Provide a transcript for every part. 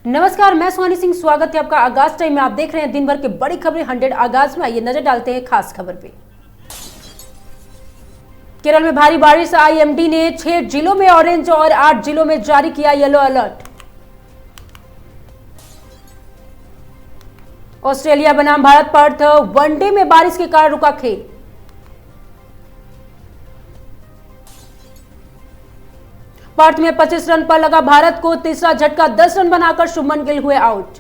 नमस्कार, मैं सोनी सिंह। स्वागत है आपका आगाज टाइम में। आप देख रहे हैं दिन भर के बड़ी खबरें 100 आगाज में। आइए नजर डालते हैं खास खबर पे। केरल में भारी बारिश। आईएमडी ने 6 जिलों में ऑरेंज और 8 जिलों में जारी किया येलो अलर्ट। ऑस्ट्रेलिया बनाम भारत पर्थ वनडे में बारिश के कारण रुका खेल। पर्थ में 25 रन पर लगा भारत को तीसरा झटका। 10 रन बनाकर शुभमन गिल हुए आउट।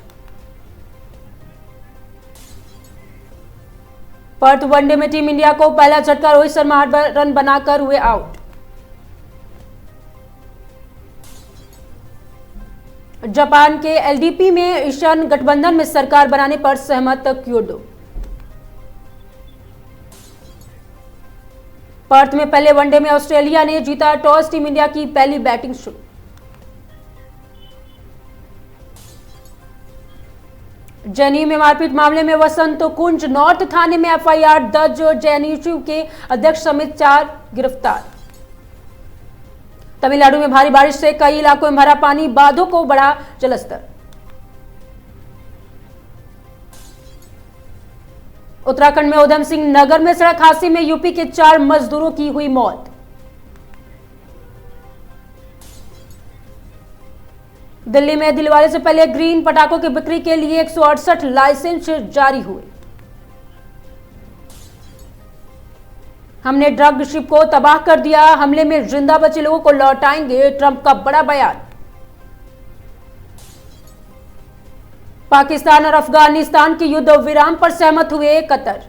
पर्थ वनडे में टीम इंडिया को पहला झटका। रोहित शर्मा 8 रन बनाकर हुए आउट। जापान के एलडीपी में ईशान गठबंधन में सरकार बनाने पर सहमत क्योडो। पर्थ में पहले वनडे में ऑस्ट्रेलिया ने जीता टॉस। टीम इंडिया की पहली बैटिंग शुरू। जेएनयू में मारपीट मामले में वसंत कुंज नॉर्थ थाने में एफआईआर दर्ज। जेएनयू के अध्यक्ष समेत 4 गिरफ्तार। तमिलनाडु में भारी बारिश से कई इलाकों में भरा पानी। बांधों को बढ़ा जलस्तर। उत्तराखंड में उधम सिंह नगर में सड़क हादसे में यूपी के 4 मजदूरों की हुई मौत। दिल्ली में दिलवाले से पहले ग्रीन पटाखों की बिक्री के लिए 168 लाइसेंस जारी हुए। हमने ड्रग शिप को तबाह कर दिया। हमले में जिंदा बचे लोगों को लौटाएंगे। ट्रंप का बड़ा बयान। पाकिस्तान और अफगानिस्तान के युद्ध विराम पर सहमत हुए कतर।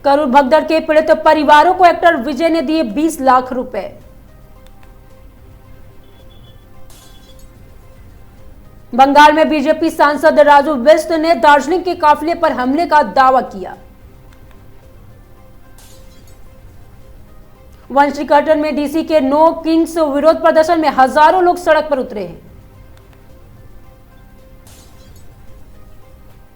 करूर भगदड़ के पीड़ित परिवारों को एक्टर विजय ने दिए 20 लाख रुपए। बंगाल में बीजेपी सांसद राजू बिस्ट ने दार्जिलिंग के काफिले पर हमले का दावा किया। वंशीकटन में डीसी के नो किंग्स विरोध प्रदर्शन में हजारों लोग सड़क पर उतरे हैं।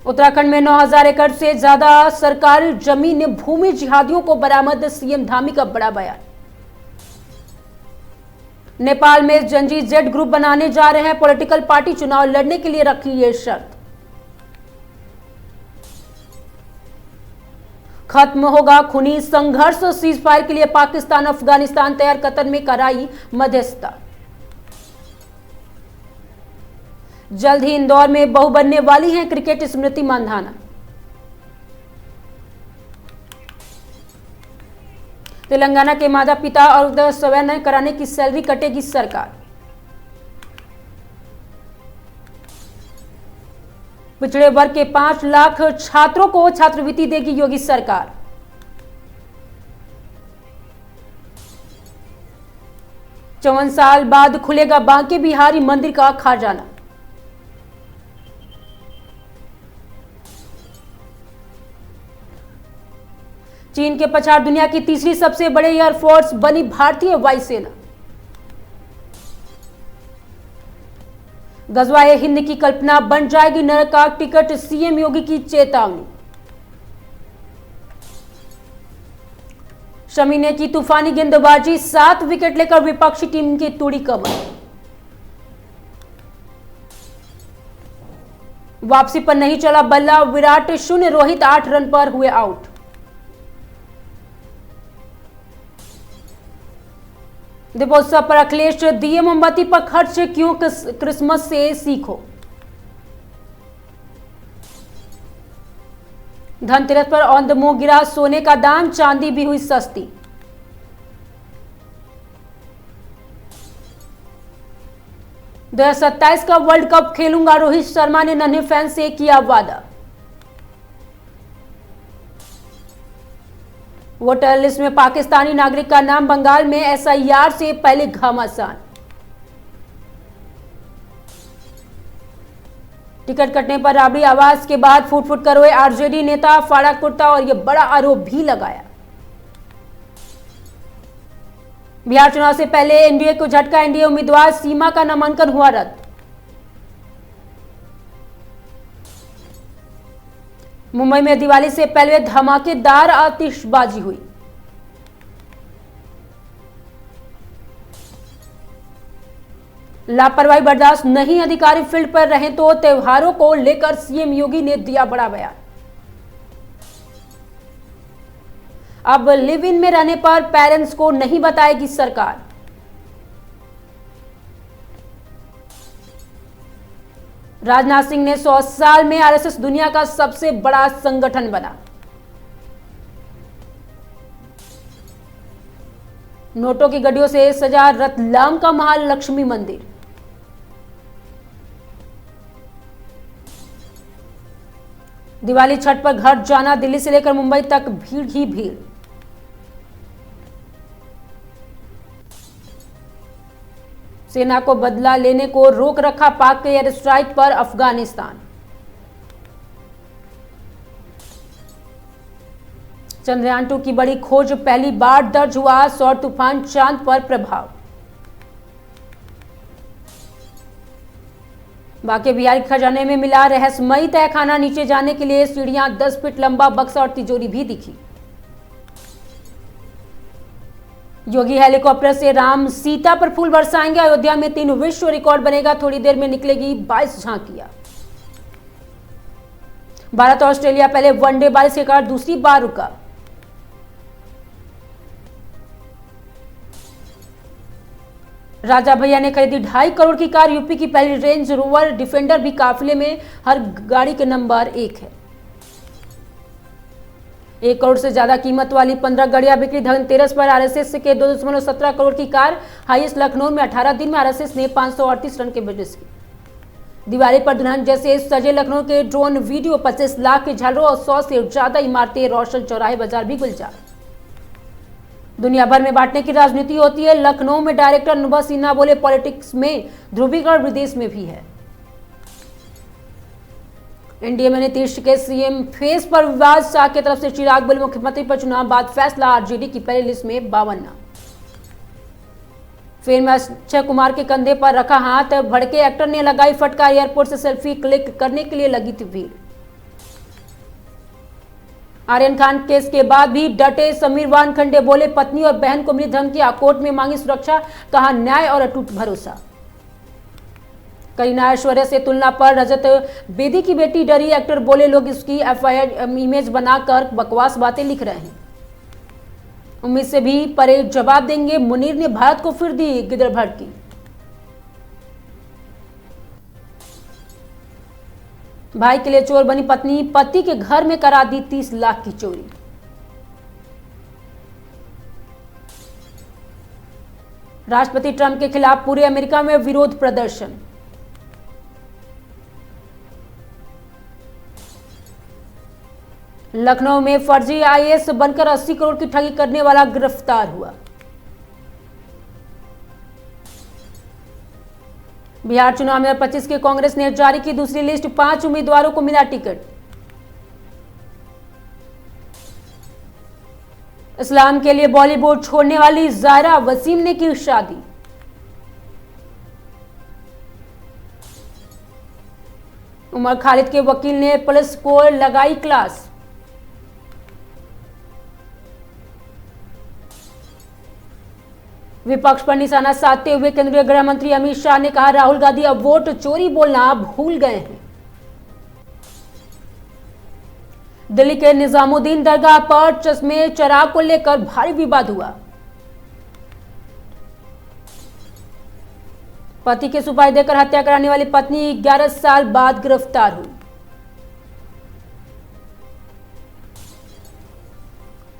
उत्तराखंड में 9000 एकड़ से ज्यादा सरकारी जमीन भूमि जिहादियों को बरामद। सीएम धामी का बड़ा बयान। नेपाल में जंजी जेड ग्रुप बनाने जा रहे हैं। पॉलिटिकल पार्टी चुनाव लड़ने के लिए रखी ये शर्त। खत्म होगा खूनी संघर्ष। सीज फायर के लिए पाकिस्तान अफगानिस्तान तैयार। कतर में कराई मध्यस्थता। जल्द ही इंदौर में बहू बनने वाली हैं क्रिकेट स्मृति मांधाना। तेलंगाना के माता पिता और स्वयं कराने की सैलरी कटेगी सरकार। पिछड़े वर्ग के 5 लाख छात्रों को छात्रवृत्ति देगी योगी सरकार। चौवन साल बाद खुलेगा बांके बिहारी मंदिर का खजाना। चीन के पछाड़ दुनिया की तीसरी सबसे बड़े एयरफोर्स बनी भारतीय वायुसेना। गजवाए हिंद की कल्पना बन जाएगी नरक का टिकट। सीएम योगी की चेतावनी। शमी ने की तूफानी गेंदबाजी। 7 विकेट लेकर विपक्षी टीम की तोड़ी कमर। वापसी पर नहीं चला बल्ला। विराट 0, रोहित 8 रन पर हुए आउट। दीपोत्सव पर अखिलेश दिए मोमबत्ती पर खर्च क्यों क्रिसमस से सीखो। धनतेरस पर ऑन द मूव गिरा सोने का दाम। चांदी भी हुई सस्ती। दो 2027 का वर्ल्ड कप खेलूंगा। रोहित शर्मा ने नन्हे फैन से किया वादा। वोटर लिस्ट में पाकिस्तानी नागरिक का नाम। बंगाल में एसआईआर से पहले घमासान। टिकट कटने पर राबड़ी आवाज के बाद फुट फुट कर रोए आरजेडी नेता। फाड़ा कुर्ता और यह बड़ा आरोप भी लगाया। बिहार चुनाव से पहले एनडीए को झटका। एनडीए उम्मीदवार सीमा का नामांकन हुआ रद्द। मुंबई में दिवाली से पहले धमाकेदार आतिशबाजी हुई। लापरवाही बर्दाश्त नहीं, अधिकारी फील्ड पर रहे तो त्योहारों को लेकर सीएम योगी ने दिया बड़ा बयान। अब लिव इन में रहने पर पेरेंट्स को नहीं बताएगी सरकार। राजनाथ सिंह ने 100 साल में आरएसएस दुनिया का सबसे बड़ा संगठन बना। नोटों की गड्डियों से सजा रतलाम का महालक्ष्मी मंदिर। दिवाली छठ पर घर जाना, दिल्ली से लेकर मुंबई तक भीड़ ही भीड़। सेना को बदला लेने को रोक रखा, पाक के एयर स्ट्राइक पर अफगानिस्तान। चंद्रयान 2 की बड़ी खोज, पहली बार दर्ज हुआ सौर तूफान चांद पर प्रभाव। बांके बिहार के खजाने में मिला रहस्यमयी तहखाना, नीचे जाने के लिए सीढ़ियां, 10 फीट लंबा बक्सा और तिजोरी भी दिखी। योगी हेलीकॉप्टर से राम सीता पर फूल बरसाएंगे, अयोध्या में 3 विश्व रिकॉर्ड बनेगा, थोड़ी देर में निकलेगी 22 झांकियां। भारत और ऑस्ट्रेलिया पहले वनडे बारिश के कारण दूसरी बार रुका। राजा भैया ने खरीदी 2.5 करोड़ की कार, यूपी की पहली रेंज रोवर डिफेंडर भी काफिले में हर गाड़ी के नंबर 1 है। 1 करोड़ से ज्यादा कीमत वाली 15 गाड़ियां बिक्री। धनतेरस पर आरएसएस के 2.17 करोड़ की कार हाईएस्ट। लखनऊ में 18 दिन में आरएसएस ने 538 रन के बिजनेस की। दिवाली पर दुल्हन जैसे सजे लखनऊ के ड्रोन वीडियो, 25 लाख के झालरों और 100 से ज्यादा इमारतें रोशन, चौराहे बाजार भी गुलजार। दुनिया भर में बांटने की राजनीति होती है। लखनऊ में डायरेक्टर अनुभव सिन्हा बोले, पॉलिटिक्स में ध्रुवीकरण विदेश में भी है। एनडीए में नीतीश के सीएम फेस पर विवाद, शाह की तरफ से चिराग बोले, मुख्यमंत्री पर चुनाव बाद फैसला, आरजेडी की पहली लिस्ट में 52 नाम। फिर में अक्षय कुमार के कंधे पर रखा हाथ, भड़के एक्टर ने लगाई फटकार, एयरपोर्ट से सेल्फी क्लिक करने के लिए लगी थी भीड़। आर्यन खान केस के बाद भी डटे समीर वानखंडे, बोले पत्नी और बहन को मिली धमकी, कोर्ट में मांगी सुरक्षा, कहा न्याय और अटूट भरोसा। करीना ऐश्वर्या से तुलना पर रजत बेदी की बेटी डरी, एक्टर बोले लोग इसकी एफआईआर इमेज बनाकर बकवास बातें लिख रहे हैं। उम्मीद से भी परे जवाब देंगे, मुनीर ने भारत को फिर दी गिदड़भड़ की। भाई के लिए चोर बनी पत्नी, पति के घर में करा दी 30 लाख की चोरी। राष्ट्रपति ट्रंप के खिलाफ पूरे अमेरिका में विरोध प्रदर्शन। लखनऊ में फर्जी आईएएस बनकर 80 करोड़ की ठगी करने वाला गिरफ्तार हुआ। बिहार चुनाव में 25 के कांग्रेस ने जारी की दूसरी लिस्ट, 5 उम्मीदवारों को मिला टिकट। इस्लाम के लिए बॉलीवुड छोड़ने वाली जायरा वसीम ने की शादी। उमर खालिद के वकील ने पुलिस को लगाई क्लास। विपक्ष पर निशाना साधते हुए केंद्रीय गृह मंत्री अमित शाह ने कहा, राहुल गांधी अब वोट चोरी बोलना भूल गए हैं। दिल्ली के निजामुद्दीन दरगाह पर चश्मे चराग को लेकर भारी विवाद हुआ। पति के सुपारी देकर हत्या कराने वाली पत्नी 11 साल बाद गिरफ्तार हुई।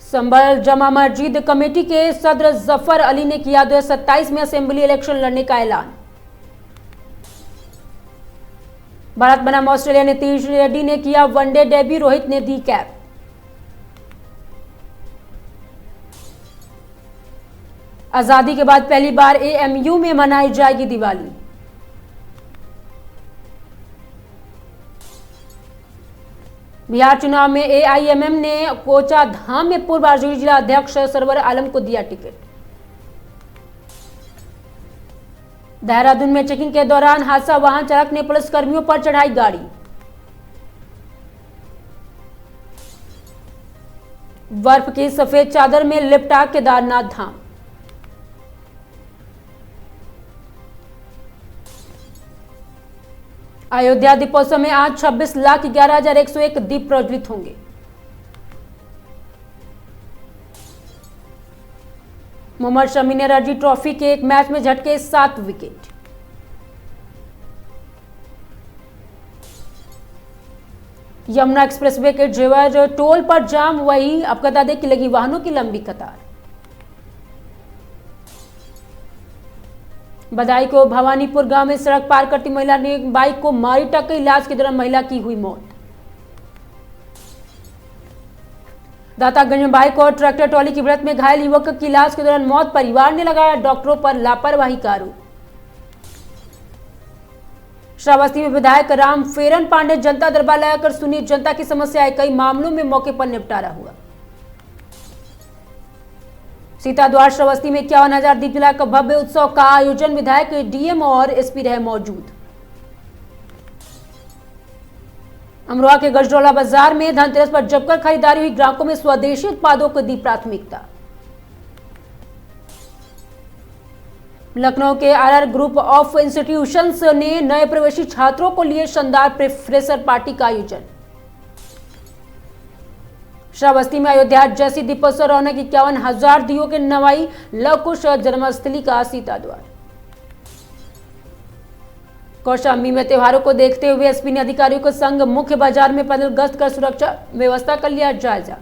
संभल जमा मस्जिद कमेटी के सदर जफर अली ने किया 2027 में असेंबली इलेक्शन लड़ने का ऐलान। भारत बनाम ऑस्ट्रेलिया, नीतीश रेड्डी ने किया वनडे डेब्यू, रोहित ने दी कैप। आजादी के बाद पहली बार एएमयू में मनाई जाएगी दिवाली। बिहार चुनाव में एआईएमएम ने कोचाधाम में पूर्व आरजेडी जिला अध्यक्ष सरवर आलम को दिया टिकट। देहरादून में चेकिंग के दौरान हादसा, वाहन चालक ने पुलिस कर्मियों पर चढ़ाई गाड़ी। बर्फ की सफेद चादर में लिपटा केदारनाथ धाम। अयोध्या दीपोत्सव में आज 26,11,101 दीप प्रज्वलित होंगे। मोहम्मद शमी ने रणजी ट्रॉफी के एक मैच में झटके 7 विकेट। यमुना एक्सप्रेसवे के जेवर टोल पर जाम, वही आपको बता दें कि लगी वाहनों की लंबी कतार। बदाई को भवानीपुर गांव में सड़क पार करती महिला ने बाइक को मारी टक्कर, इलाज के दौरान महिला की हुई मौत। दातागंज में बाइक और ट्रैक्टर ट्रॉली की भिड़ंत में घायल युवक की इलाज के दौरान मौत, परिवार ने लगाया डॉक्टरों पर लापरवाही का आरोप। श्रावस्ती में विधायक राम फेरन पांडे जनता दरबार लगाकर सुनी जनता की समस्याएं, कई मामलों में मौके पर निपटारा हुआ। सीताद्वार श्रावस्ती में 51,000 दीप जलाकर भव्य उत्सव का आयोजन, विधायक डीएम और एसपी रहे मौजूद। अमरोहा के गजरौला बाजार में धनतेरस पर जमकर खरीदारी हुई, ग्राहकों में स्वदेशी उत्पादों को दी प्राथमिकता। लखनऊ के आरआर ग्रुप ऑफ इंस्टीट्यूशंस ने नए प्रवेशी छात्रों को लिए शानदार फ्रेशर पार्टी का आयोजन। श्रावस्ती में अयोध्या जैसी दीपोत्सव रौनक, 51,000 दियों के नवाई, लव कुश जन्मस्थली का सीताद्वार। कौशाम्बी में त्योहारों को देखते हुए एसपी ने अधिकारियों को संग मुख्य बाजार में पैदल गश्त कर सुरक्षा व्यवस्था का लिया जायजा।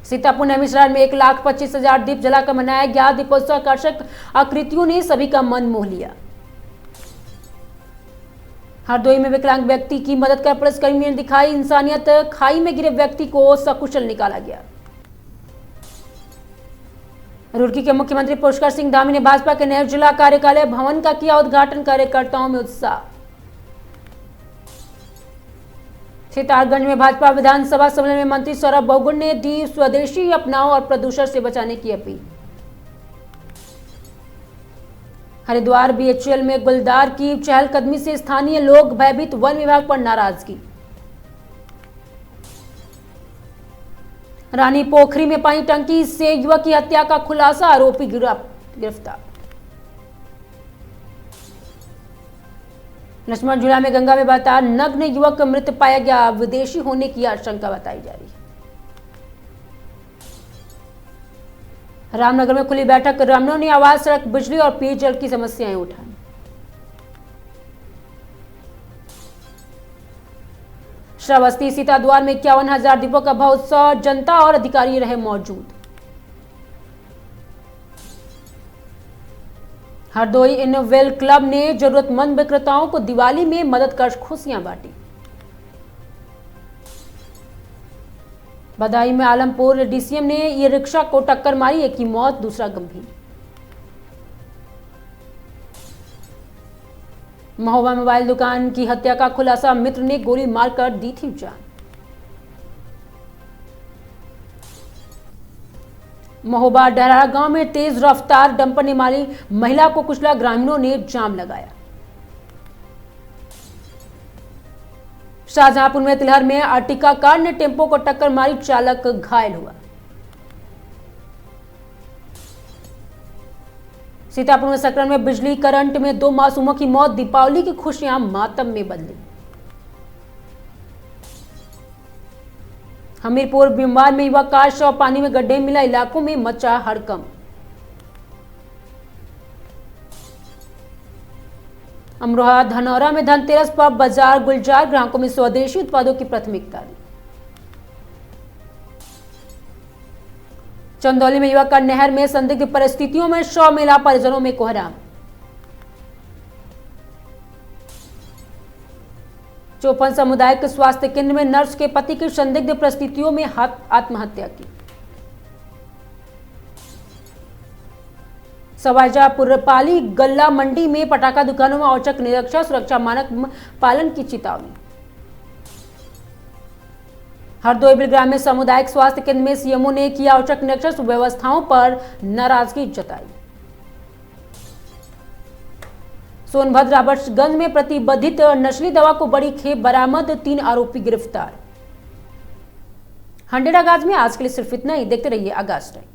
सीतापुर नैमिषारण्य में 1,25,000 दीप जलाकर मनाया गया दीपोत्सव, आकर्षक आकृतियों ने सभी का मन मोह लिया। हरदोई में विकलांग व्यक्ति की मदद कर पुलिसकर्मियों ने दिखाई इंसानियत, खाई में गिरे व्यक्ति को सकुशल निकाला गया। रुड़की के मुख्यमंत्री पुष्कर सिंह धामी ने भाजपा के नए जिला कार्यालय भवन का किया उद्घाटन, कार्यकर्ताओं में उत्साह। सितारगंज में भाजपा विधानसभा सम्मेलन में मंत्री सौरभ बहुगुण ने दी स्वदेशी अपनाओ और प्रदूषण से बचाने की अपील। हरिद्वार बीएचएल में गुलदार की चहलकदमी से स्थानीय लोग भयभीत, वन विभाग पर नाराजगी। रानी पोखरी में पानी टंकी से युवक की हत्या का खुलासा, आरोपी गिरफ्तार। लक्ष्मण झूला में गंगा में बहता नग्न युवक मृत पाया गया, विदेशी होने की आशंका बताई जा रही है। रामनगर में खुली बैठक, ग्रामीणों ने आवाज, सड़क, बिजली और पेयजल की समस्याएं उठाई। श्रावस्ती सीताद्वार में 51,000 दीपों का महोत्सव, जनता और अधिकारी रहे मौजूद। हरदोई इनोवेल क्लब ने जरूरतमंद विक्रेताओं को दिवाली में मदद कर खुशियां बांटी। बदाई में आलमपुर डीसीएम ने ई रिक्शा को टक्कर मारी, एक की मौत, दूसरा गंभीर। महोबा मोबाइल दुकान की हत्या का खुलासा, मित्र ने गोली मारकर दी थी जान। महोबा डहरा गांव में तेज रफ्तार डंपर ने मारी महिला को कुचला, ग्रामीणों ने जाम लगाया। शाहजहांपुर में तिलहर में अर्टिका कार ने टेम्पो को टक्कर मारी, चालक घायल हुआ। सीतापुर में सकरन में बिजली करंट में 2 मासूमों की मौत, दीपावली की खुशियां मातम में बदली। हमीरपुर बिम्बार में युवक का शव पानी में गड्ढे मिला, इलाकों में मचा हड़कंप। अमरोहा धनौरा में धनतेरस पर बाजार गुलजार, ग्राहकों में स्वदेशी उत्पादों की प्राथमिकता दी। चंदौली में युवक का नहर में संदिग्ध परिस्थितियों में शव मिला, परिजनों में कोहराम। चौपन सामुदायिक स्वास्थ्य केंद्र में नर्स के पति की संदिग्ध परिस्थितियों में आत्महत्या की। सवाईजापुरपाली गल्ला मंडी में पटाखा दुकानों में औचक निरीक्षण, सुरक्षा मानक पालन की चेतावनी। हरदोई बिलग्राम में सामुदायिक स्वास्थ्य केंद्र में सीएमओ ने किया औचक निरीक्षण, सुव्यवस्थाओं पर नाराजगी जताई। सोनभद्र राबर्ट्सगंज में प्रतिबंधित नस्ली दवा को बड़ी खेप बरामद, 3 आरोपी गिरफ्तार। 100 आगाज में आज के लिए सिर्फ इतना ही। देखते रहिए आगाज टाइम।